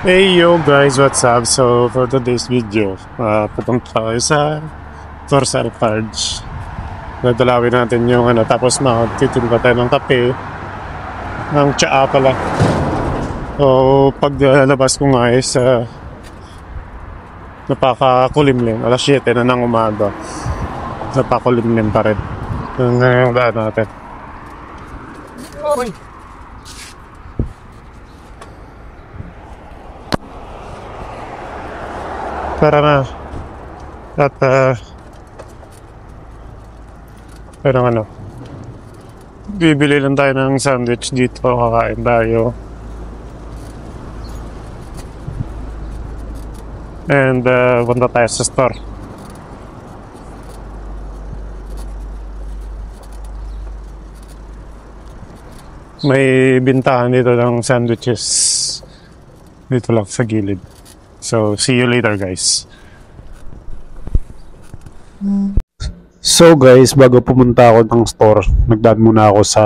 Hey yo guys, what's up? So for today's video, pupunta tayo sa Dorsal Cards. Dadalawin natin yung tapos magtitimba tayo ng kape, ng tsaa pala. So pag labas ko nga is napakakulimlim, alas 7 na ng umaga. Napakulimlim pa rin. Yung daan natin. Oy! Tara na. At pero bibili lang tayo ng sandwich dito, kakain tayo. And punta tayo sa store. May bintahan dito ng sandwiches dito lang sa gilid. So, see you later guys. So guys, bago pumunta ako ng store, nagdaan muna ako sa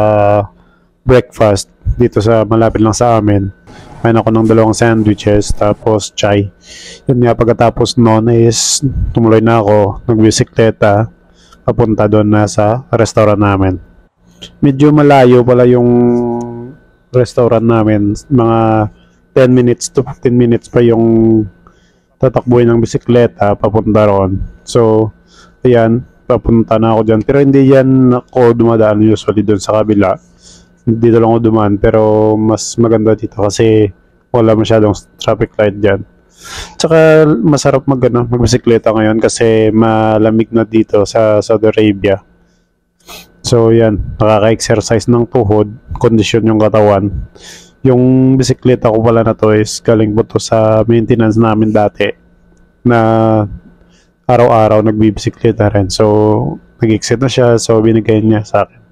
breakfast dito sa malapit lang sa amin. Mayroon ako ng 2 sandwiches, tapos chai. Yun nga, pagkatapos noon is tumuloy na ako, nagbisikleta, papunta doon na sa restaurant namin. Medyo malayo pala yung restaurant namin, mga 10 minutes to 15 minutes pa yung tatakbuhin ng bisikleta papunta roon. So, ayan, papunta na ako dyan. Pero hindi yan ako dumadaan usually doon sa kabila. Dito lang ako dumaan, pero mas maganda dito kasi wala masyadong traffic light dyan. Tsaka masarap magbisikleta ngayon kasi malamig na dito sa Saudi Arabia. So, yan, nakaka-exercise ng tuhod, kondisyon yung katawan. Yung bisikleta ko pala na to is galing po to sa maintenance namin dati na araw-araw nagbibisikleta rin. So, nag-exit na siya. So, binigay niya sa akin.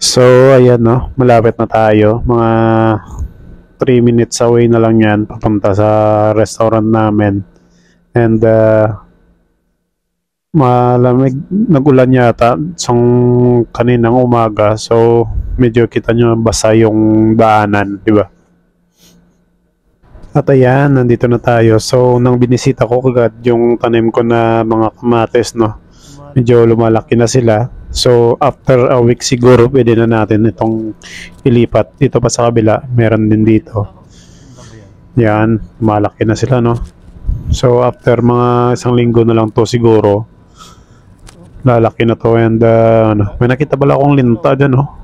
So, ayan no. Malapit na tayo. Mga 3 minutes away na lang yan. Papunta sa restaurant namin. And, malamig, nagulan yata kaninang umaga, so medyo kita nyo basa yung daanan, di ba? At ayan, nandito na tayo. So nang binisita ko kagad yung tanim ko na mga kamates, no, medyo lumalaki na sila. So after a week siguro pwede na natin itong ilipat. Dito pa sa kabila meron din dito. Yan, malaki na sila, no. So after mga 1 linggo na lang to siguro lalaki na to. And may nakita pala akong linta dyan, no.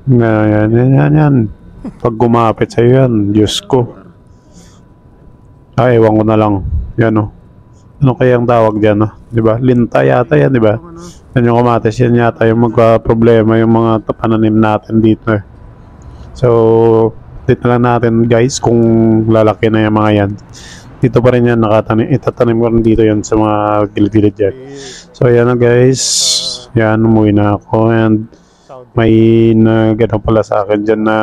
Yan. Pag gumapit sa'yo yan, Diyos ko. Ay, ewan ko na lang. Yan, no. Ano kayang tawag dyan, no? Diba? Linta yata yan, diba? Yan yung kamatis. Yan yata yung magka-problema yung mga pananim natin dito, eh. So, dito lang natin, guys, kung lalaki na yung mga yan. Dito pa rin yan, itatanim ko rin dito yan sa mga gilid-gilid dyan. So, ayan na guys. Yan, umuwi na ako. And may nagano pala sa akin dyan na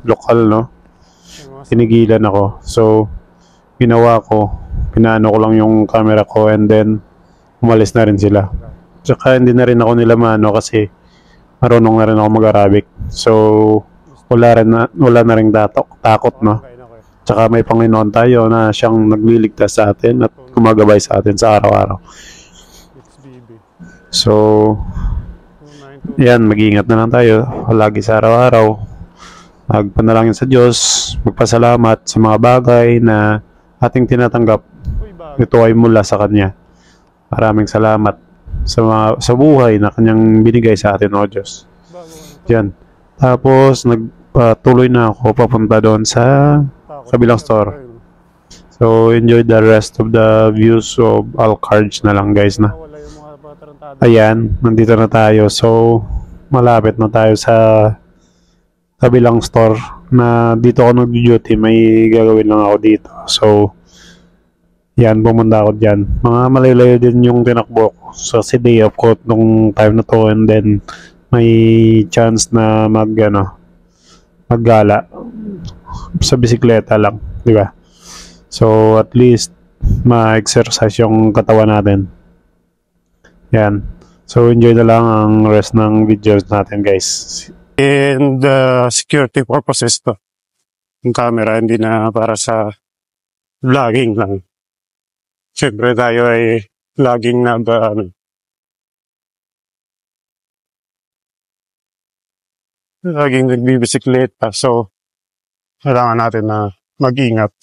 lokal, no? Tinigilan ako. So, ginawa ko. Pinaano ko lang yung camera ko and then umalis na rin sila. Tsaka hindi na rin ako nila mano kasi marunong na rin ako mag-Arabic. So, wala na rin takot, no? Tsaka may Panginoon tayo na siyang nagliligtas sa atin at gumagabay sa atin sa araw-araw. So, yan, mag-iingat na lang tayo lagi sa araw-araw. Magpanalangin sa Diyos, magpasalamat sa mga bagay na ating tinatanggap. Ito ay mula sa Kanya. Maraming salamat sa buhay na Kanyang binigay sa atin, o Diyos. Yan. Tapos, nagpatuloy na ako papunta doon sa kabilang store. So, enjoy the rest of the views of Al-Kharj na lang, guys, na. Ayan, nandito na tayo. So, malapit na tayo sa kabilang store na dito ako nag-duty. May gagawin lang ako dito. So, yan, pumunta ako dyan. Mga malayo din yung tinakbo ko. So, si day off ko nung time na to and then may chance na maggala sa bisikleta lang, di ba? So at least ma-exercise yung katawan natin. Yan. So enjoy na lang ang rest ng videos natin, guys. And security purposes to. yung camera, hindi na para sa vlogging lang. Siyempre tayo ay vlogging na ba, laging nagbibisikleta, so kailangan natin na mag-ingat.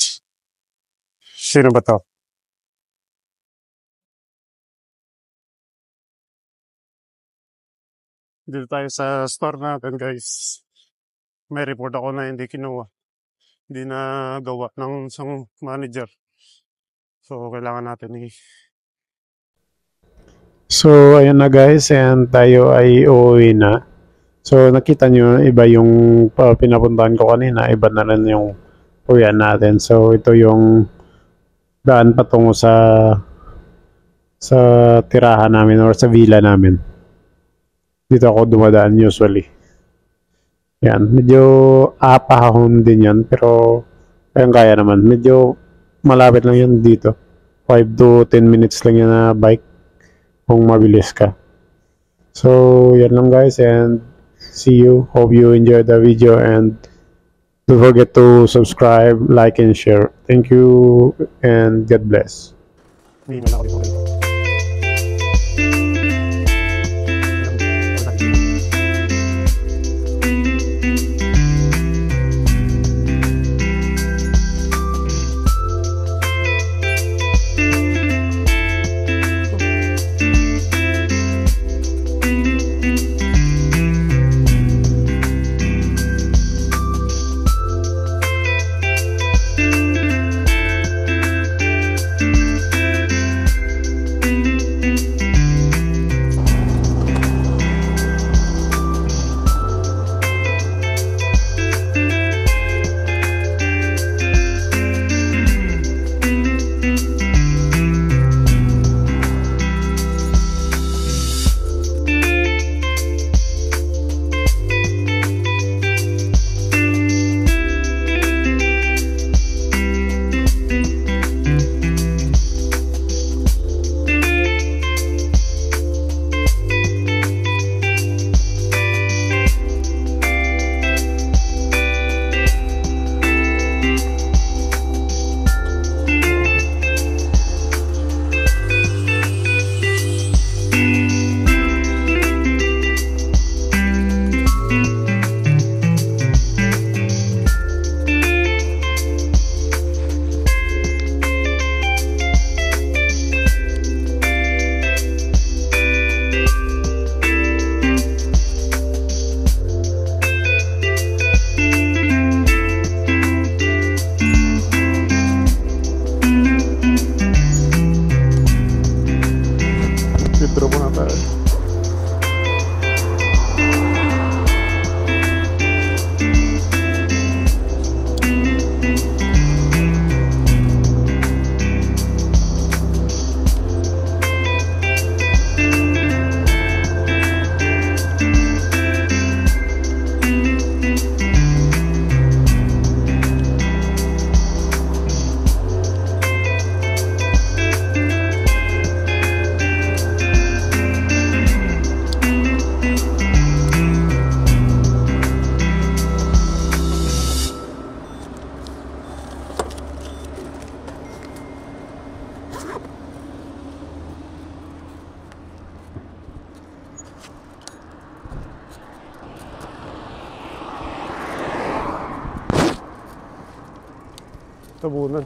Sino ba to? Dito tayo sa store natin, guys. May report ako na hindi kinuha. Hindi na gawa ng isang manager. So, kailangan natin So, ayun na guys, and tayo ay uuwi na. So, nakita nyo, iba yung pinapuntahan ko kanina, iba na rin yung uwian natin. So, ito yung daan patungo sa tirahan namin or sa villa namin. Dito ako dumadaan usually. Yan, medyo apahon din yan, pero kaya naman. Medyo malapit lang yan dito. 5 to 10 minutes lang yan na bike kung mabilis ka. So, yan lang guys, and see you. Hope you enjoyed the video, and don't forget to subscribe, like, and share. Thank you, and God bless. Withdraw muna tayo. Tabunan.